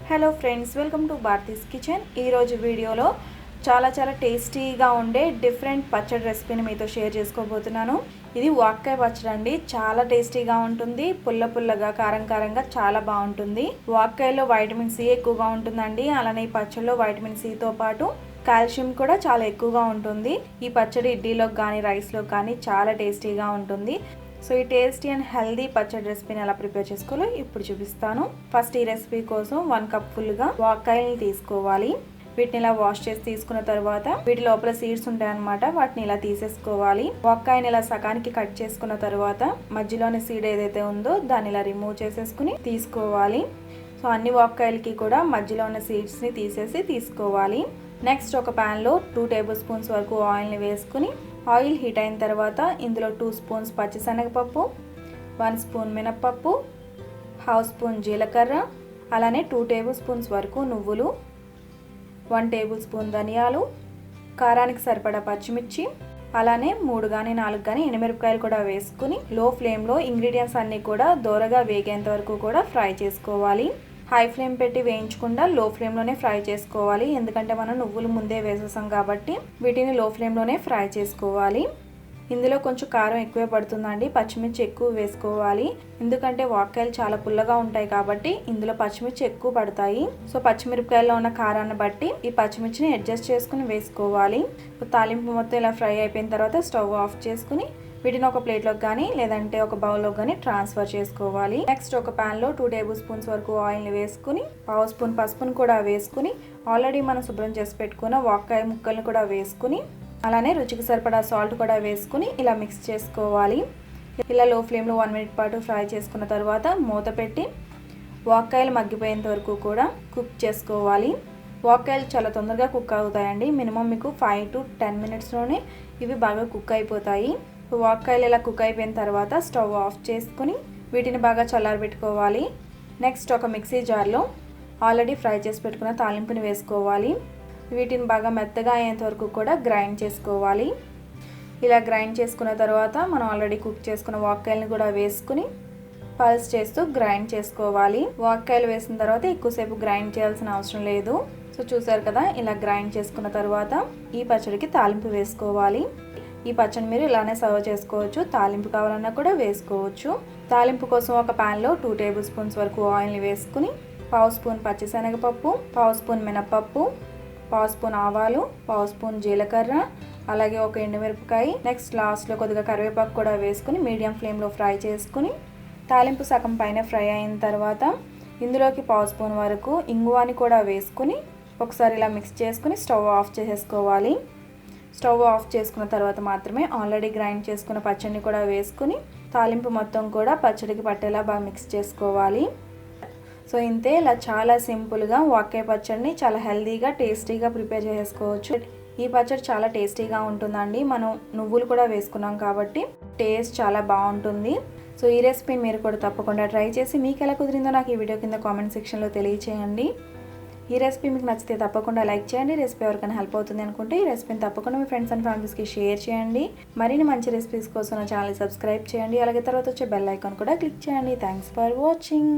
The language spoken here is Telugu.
Hello friends, welcome to Bharati's kitchen. ఈరోజు వీడియోలో చాలా టేస్టీగా ఉండే డిఫరెంట్ పచ్చడి రెసిపీని మీతో షేర్ చేసుకోబోతున్నాను. ఇది వాక్కాయ పచ్చడి అండి. చాలా టేస్టీగా ఉంటుంది. పుల్లగా కారంగా చాలా బాగుంటుంది. వాక్కాయలో వైటమిన్ సి ఎక్కువగా ఉంటుందండి. అలానే ఈ పచ్చడిలో వైటమిన్ సితో పాటు కాల్షియం కూడా చాలా ఎక్కువగా ఉంటుంది. ఈ పచ్చడి ఇడ్లీలోకి కానీ రైస్లోకి కానీ చాలా టేస్టీగా ఉంటుంది. సో ఈ టేస్టీ అండ్ హెల్దీ పచ్చడి రెసిపీని ఎలా ప్రిపేర్ చేసుకోవాలో ఇప్పుడు చూపిస్తాను. ఫస్ట్ ఈ రెసిపీ కోసం 1 కప్ ఫుల్గా వాక్కాయల్ని తీసుకోవాలి. వీటిని ఇలా వాష్ చేసి తీసుకున్న తర్వాత వీటి లోపల సీడ్స్ ఉంటాయన్నమాట. వాటిని ఇలా తీసేసుకోవాలి. వాక్కాయని ఇలా సగానికి కట్ చేసుకున్న తర్వాత మధ్యలోని సీడ్ ఏదైతే ఉందో దాన్ని ఇలా రిమూవ్ చేసేసుకుని తీసుకోవాలి. సో అన్ని వాక్కాయలకి కూడా మధ్యలో ఉన్న సీడ్స్ని తీసుకోవాలి. నెక్స్ట్ ఒక ప్యాన్లో 2 టేబుల్ స్పూన్స్ వరకు ఆయిల్ని వేసుకుని ఆయిల్ హీట్ అయిన తర్వాత ఇందులో 2 స్పూన్స్ పచ్చిశనగపప్పు, 1 స్పూన్ మినప్పప్పు, 1/2 స్పూన్ జీలకర్ర, అలానే 2 టేబుల్ స్పూన్స్ వరకు నువ్వులు, 1 టేబుల్ స్పూన్ ధనియాలు, కారానికి సరిపడా పచ్చిమిర్చి, అలానే 3 కానీ 4 కానీ ఎండుమిరపకాయలు కూడా వేసుకుని లో ఫ్లేమ్లో ఇంగ్రీడియంట్స్ అన్నీ కూడా దోరగా వేగేంత వరకు కూడా ఫ్రై చేసుకోవాలి. హై ఫ్లేమ్ పెట్టి వేయించకుండా లో ఫ్లేమ్లోనే ఫ్రై చేసుకోవాలి. ఎందుకంటే మనం నువ్వులు ముందే వేసేసాం కాబట్టి వీటిని లో ఫ్లేమ్లోనే ఫ్రై చేసుకోవాలి. ఇందులో కొంచెం కారం ఎక్కువే పడుతుందండి. పచ్చిమిర్చి ఎక్కువ వేసుకోవాలి. ఎందుకంటే వాక్కాయలు చాలా పుల్లగా ఉంటాయి కాబట్టి ఇందులో పచ్చిమిర్చి ఎక్కువ పడతాయి. సో పచ్చిమిరపకాయల్లో ఉన్న కారాన్ని బట్టి ఈ పచ్చిమిర్చిని అడ్జస్ట్ చేసుకుని వేసుకోవాలి. తాలింపు మొత్తం ఇలా ఫ్రై అయిపోయిన తర్వాత స్టవ్ ఆఫ్ చేసుకుని వీటిని ఒక ప్లేట్లోకి కానీ లేదంటే ఒక బౌల్లోకి కానీ ట్రాన్స్ఫర్ చేసుకోవాలి. నెక్స్ట్ ఒక ప్యాన్లో 2 టేబుల్ స్పూన్స్ వరకు ఆయిల్ని వేసుకుని 1/2 స్పూన్ పసుపును కూడా వేసుకుని ఆల్రెడీ మనం శుభ్రం చేసి పెట్టుకున్న వాక్కాయ ముక్కల్ని కూడా వేసుకుని అలానే రుచికి సరిపడా సాల్ట్ కూడా వేసుకుని ఇలా మిక్స్ చేసుకోవాలి. ఇలా లో ఫ్లేమ్లో 1 మినిట్ పాటు ఫ్రై చేసుకున్న తర్వాత మూత పెట్టి వాక్కాయలు మగ్గిపోయేంత వరకు కూడా కుక్ చేసుకోవాలి. వాక్కాయలు చాలా తొందరగా కుక్ అవుతాయండి. మినిమం మీకు 5 to 10 మినిట్స్లోనే ఇవి బాగా కుక్ అయిపోతాయి. వాక్కాయలు ఇలా కుక్ అయిపోయిన తర్వాత స్టవ్ ఆఫ్ చేసుకుని వీటిని బాగా చల్లారబెట్టుకోవాలి. నెక్స్ట్ ఒక మిక్సీ జార్లో ఆల్రెడీ ఫ్రై చేసి పెట్టుకున్న తాలింపుని వేసుకోవాలి. వీటిని బాగా మెత్తగా అయ్యేంత వరకు కూడా గ్రైండ్ చేసుకోవాలి. ఇలా గ్రైండ్ చేసుకున్న తర్వాత మనం ఆల్రెడీ కుక్ చేసుకున్న వాక్కాయలను కూడా వేసుకుని పల్స్ చేస్తూ గ్రైండ్ చేసుకోవాలి. వాక్కాయలు వేసిన తర్వాత ఎక్కువసేపు గ్రైండ్ చేయాల్సిన అవసరం లేదు. సో చూసారు కదా, ఇలా గ్రైండ్ చేసుకున్న తర్వాత ఈ పచ్చడికి తాలింపు వేసుకోవాలి. ఈ పచ్చడి మీరు ఇలానే సర్వ్ చేసుకోవచ్చు. తాలింపు కావాలన్నా కూడా వేసుకోవచ్చు. తాలింపు కోసం ఒక ప్యాన్లో 2 టేబుల్ స్పూన్స్ వరకు ఆయిల్ని వేసుకుని 1/2 స్పూన్ పచ్చిశనగపప్పు, 1/2 స్పూన్ మినప్పప్పు, 1/2 స్పూన్ ఆవాలు, 1/2 స్పూన్ జీలకర్ర, అలాగే ఒక ఎండుమిరపకాయ, నెక్స్ట్ లాస్ట్లో కొద్దిగా కరివేపాకు కూడా వేసుకుని మీడియం ఫ్లేమ్లో ఫ్రై చేసుకుని తాలింపు సగం పైన ఫ్రై అయిన తర్వాత ఇందులోకి 1/2 స్పూన్ వరకు ఇంగువాని కూడా వేసుకుని ఒకసారి ఇలా మిక్స్ చేసుకుని స్టవ్ ఆఫ్ చేసేసుకోవాలి. స్టవ్ ఆఫ్ చేసుకున్న తర్వాత మాత్రమే ఆల్రెడీ గ్రైండ్ చేసుకున్న పచ్చడిని కూడా వేసుకుని తాలింపు మొత్తం కూడా పచ్చడికి పట్టేలా బాగా మిక్స్ చేసుకోవాలి. సో ఇంతే, ఇలా చాలా సింపుల్గా వాక్కాయ పచ్చడిని చాలా హెల్దీగా టేస్టీగా ప్రిపేర్ చేసుకోవచ్చు. ఈ పచ్చడి చాలా టేస్టీగా ఉంటుందండి. మనం నువ్వులు కూడా వేసుకున్నాం కాబట్టి టేస్ట్ చాలా బాగుంటుంది. సో ఈ రెసిపీని మీరు కూడా తప్పకుండా ట్రై చేసి మీకు ఎలా కుదిరిందో నాకు ఈ వీడియో కింద కామెంట్ సెక్షన్లో తెలియచేయండి. ఈ రెసిపీ మీకు నచ్చితే తప్పకుండా లైక్ చేయండి. రెసిపీ ఎవరికైనా హెల్ప్ అవుతుంది అనుకుంటే ఈ రెసిపీని తప్పకుండా మీ ఫ్రెండ్స్ అండ్ ఫ్యామిలీస్కి షేర్ చేయండి. మరిన్ని మంచి రెసిపీస్ కోసం నా ఛానల్ సబ్స్క్రైబ్ చేయండి. అలాగే తర్వాత వచ్చే బెల్ ఐకాన్ కూడా క్లిక్ చేయండి. Thanks for watching.